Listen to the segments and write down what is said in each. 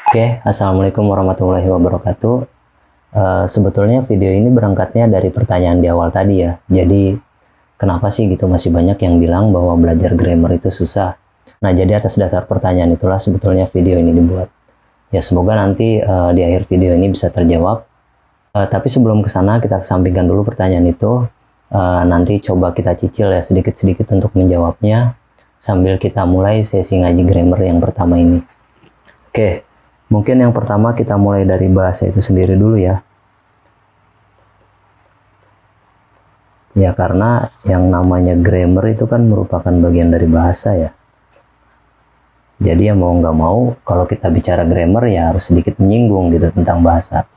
Oke, assalamualaikum warahmatullahi wabarakatuh. Sebetulnya video ini berangkatnya dari pertanyaan di awal tadi ya. Jadi kenapa sih gitu masih banyak yang bilang bahwa belajar grammar itu susah. Nah, jadi atas dasar pertanyaan itulah sebetulnya video ini dibuat. Ya semoga nanti di akhir video ini bisa terjawab. Tapi sebelum ke sana kita kesampingkan dulu pertanyaan itu. Nanti coba kita cicil ya sedikit-sedikit untuk menjawabnya sambil kita mulai sesi ngaji grammar yang pertama ini. Oke. Mungkin yang pertama kita mulai dari bahasa itu sendiri dulu ya. Ya karena yang namanya grammar itu kan merupakan bagian dari bahasa ya. Jadi ya mau nggak mau kalau kita bicara grammar ya harus sedikit menyinggung gitu tentang bahasa.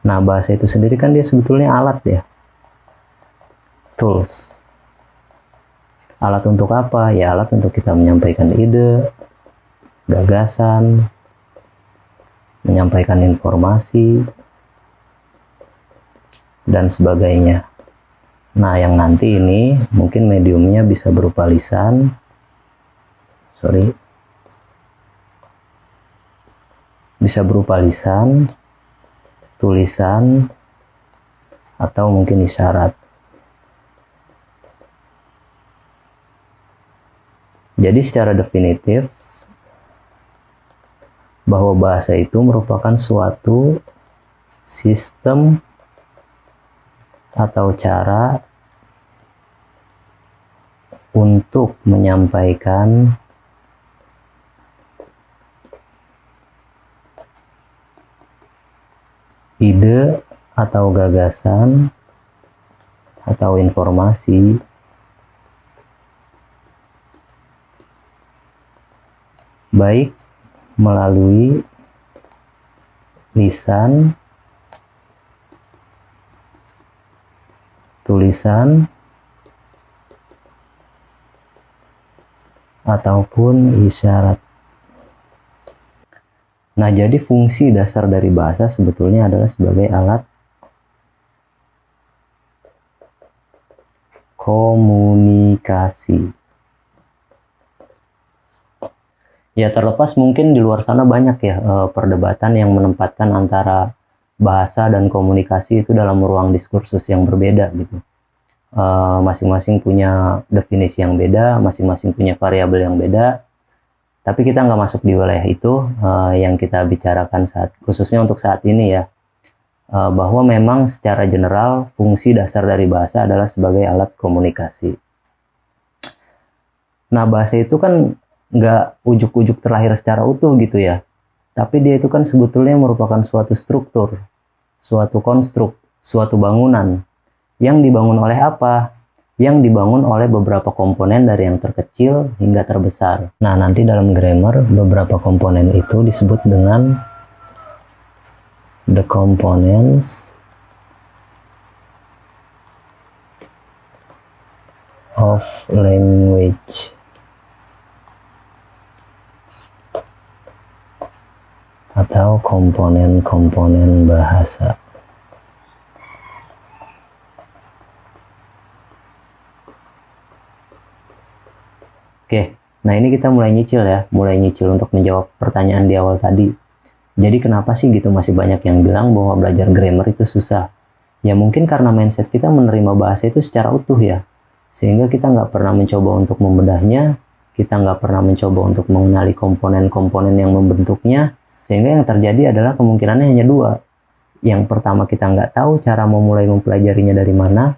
Nah bahasa itu sendiri kan dia sebetulnya alat ya. Tools. Alat untuk apa? Ya alat untuk kita menyampaikan ide, gagasan, menyampaikan informasi, dan sebagainya. Nah, yang nanti ini mungkin mediumnya bisa berupa lisan, bisa berupa lisan, tulisan, atau mungkin isyarat. Jadi secara definitif, bahwa bahasa itu merupakan suatu sistem atau cara untuk menyampaikan ide atau gagasan atau informasi baik melalui lisan, tulisan, ataupun isyarat. Nah, jadi fungsi dasar dari bahasa sebetulnya adalah sebagai alat komunikasi. Ya terlepas mungkin di luar sana banyak ya perdebatan yang menempatkan antara bahasa dan komunikasi itu dalam ruang diskursus yang berbeda gitu. Masing-masing punya definisi yang beda, masing-masing punya variabel yang beda. Tapi kita nggak masuk di wilayah itu yang kita bicarakan khususnya untuk saat ini ya. Bahwa memang secara general fungsi dasar dari bahasa adalah sebagai alat komunikasi. Nah bahasa itu kan nggak ujuk-ujuk terlahir secara utuh gitu ya. Tapi dia itu kan sebetulnya merupakan suatu struktur, suatu konstruk, suatu bangunan. Yang dibangun oleh apa? Yang dibangun oleh beberapa komponen dari yang terkecil hingga terbesar. Nah nanti dalam grammar beberapa komponen itu disebut dengan the components of language. Atau komponen-komponen bahasa. Oke, nah ini kita mulai nyicil ya, mulai nyicil untuk menjawab pertanyaan di awal tadi. Jadi kenapa sih gitu masih banyak yang bilang bahwa belajar grammar itu susah? Ya mungkin karena mindset kita menerima bahasa itu secara utuh ya, sehingga kita nggak pernah mencoba untuk membedahnya, kita nggak pernah mencoba untuk mengenali komponen-komponen yang membentuknya, sehingga yang terjadi adalah kemungkinannya hanya dua. Yang pertama kita nggak tahu cara memulai mempelajarinya dari mana.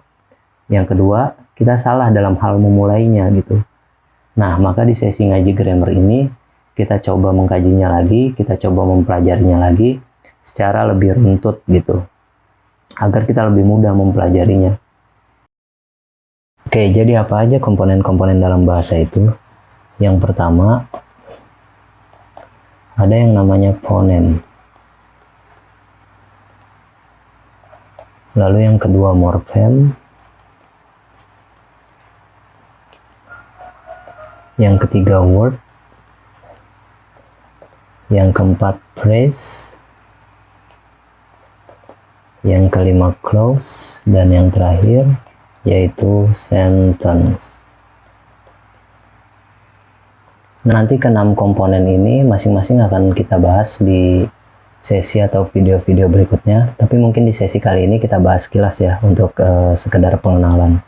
Yang kedua kita salah dalam hal memulainya gitu. Nah maka di sesi ngaji grammar ini kita coba mengkajinya lagi, kita coba mempelajarinya lagi secara lebih runtut gitu. Agar kita lebih mudah mempelajarinya. Oke, jadi apa aja komponen-komponen dalam bahasa itu? Yang pertama ada yang namanya fonem. Lalu yang kedua morfem. Yang ketiga word. Yang keempat phrase. yang kelima clause, dan yang terakhir yaitu sentence. Nanti ke-6 komponen ini masing-masing akan kita bahas di sesi atau video-video berikutnya, tapi mungkin di sesi kali ini kita bahas kilas ya untuk sekedar pengenalan.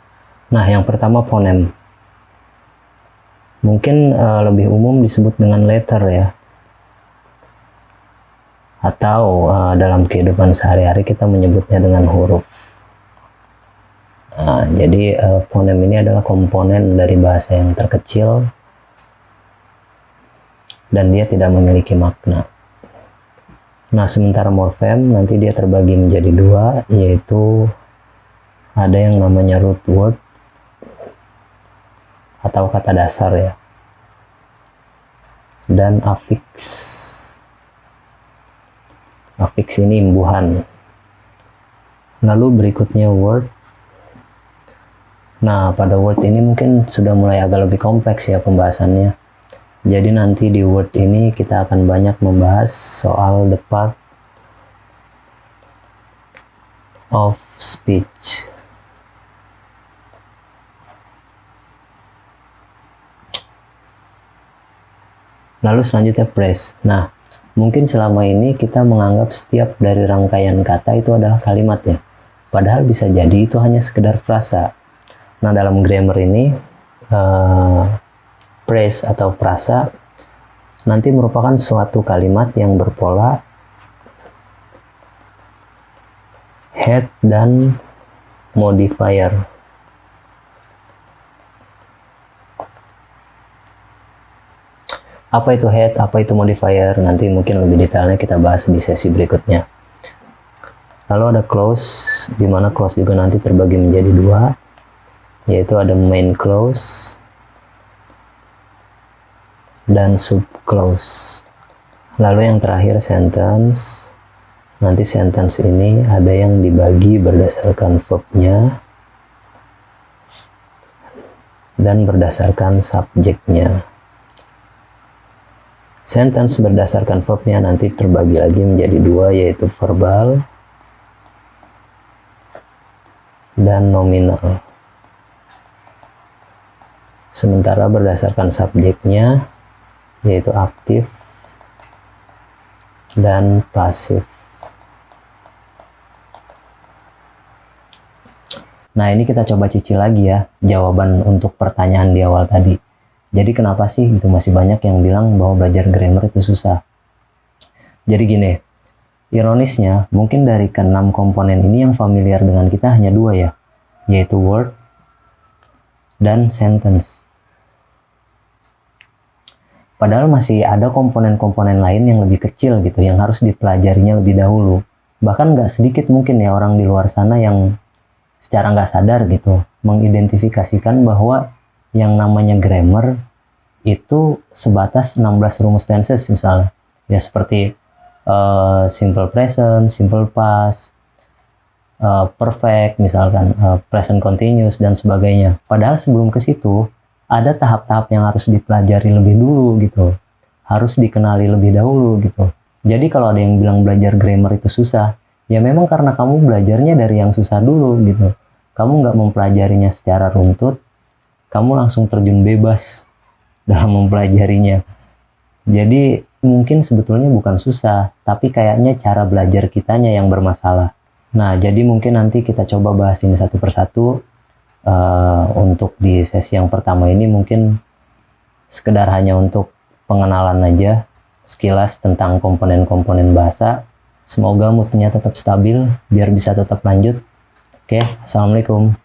Nah, yang pertama fonem. Mungkin lebih umum disebut dengan letter ya, atau dalam kehidupan sehari-hari kita menyebutnya dengan huruf. Jadi fonem ini adalah komponen dari bahasa yang terkecil dan dia tidak memiliki makna. Nah, sementara morfem nanti dia terbagi menjadi dua, yaitu ada yang namanya root word atau kata dasar ya, dan affix. Affix ini imbuhan. Lalu berikutnya word. Nah, pada word ini mungkin sudah mulai agak lebih kompleks ya pembahasannya. Jadi nanti di word ini kita akan banyak membahas soal the part of speech. Lalu selanjutnya phrase. Nah, mungkin selama ini kita menganggap setiap dari rangkaian kata itu adalah kalimat ya. Padahal bisa jadi itu hanya sekedar frasa. Nah, dalam grammar ini phrase atau frasa nanti merupakan suatu kalimat yang berpola head dan modifier. Apa itu head, apa itu modifier, nanti mungkin lebih detailnya kita bahas di sesi berikutnya. Lalu ada clause, di mana clause juga nanti terbagi menjadi dua, yaitu ada main clause dan sub clause. Lalu yang terakhir sentence. Nanti sentence ini ada yang dibagi berdasarkan verbnya dan berdasarkan subjeknya. Sentence berdasarkan verbnya nanti terbagi lagi menjadi dua, yaitu verbal dan nominal. Sementara berdasarkan subjeknya yaitu aktif dan pasif. Nah, ini kita coba cicil lagi ya jawaban untuk pertanyaan di awal tadi. Jadi kenapa sih itu masih banyak yang bilang bahwa belajar grammar itu susah? Jadi gini, ironisnya mungkin dari ke-6 komponen ini yang familiar dengan kita hanya dua ya, yaitu word dan sentence. Padahal masih ada komponen-komponen lain yang lebih kecil gitu, yang harus dipelajarinya lebih dahulu. Bahkan nggak sedikit mungkin ya orang di luar sana yang secara nggak sadar gitu mengidentifikasikan bahwa yang namanya grammar itu sebatas 16 rumus tenses misalnya. Ya seperti simple present, simple past, perfect misalkan, present continuous dan sebagainya. Padahal sebelum ke situ ada tahap-tahap yang harus dipelajari lebih dulu gitu, harus dikenali lebih dahulu gitu. Jadi kalau ada yang bilang belajar grammar itu susah, ya memang karena kamu belajarnya dari yang susah dulu gitu. Kamu nggak mempelajarinya secara runtut, kamu langsung terjun bebas dalam mempelajarinya. Jadi mungkin sebetulnya bukan susah, tapi kayaknya cara belajar kitanya yang bermasalah. Nah, jadi mungkin nanti kita coba bahas ini satu persatu. Untuk di sesi yang pertama ini mungkin sekedar hanya untuk pengenalan aja sekilas tentang komponen-komponen bahasa. Semoga moodnya tetap stabil biar bisa tetap lanjut. Oke, assalamualaikum.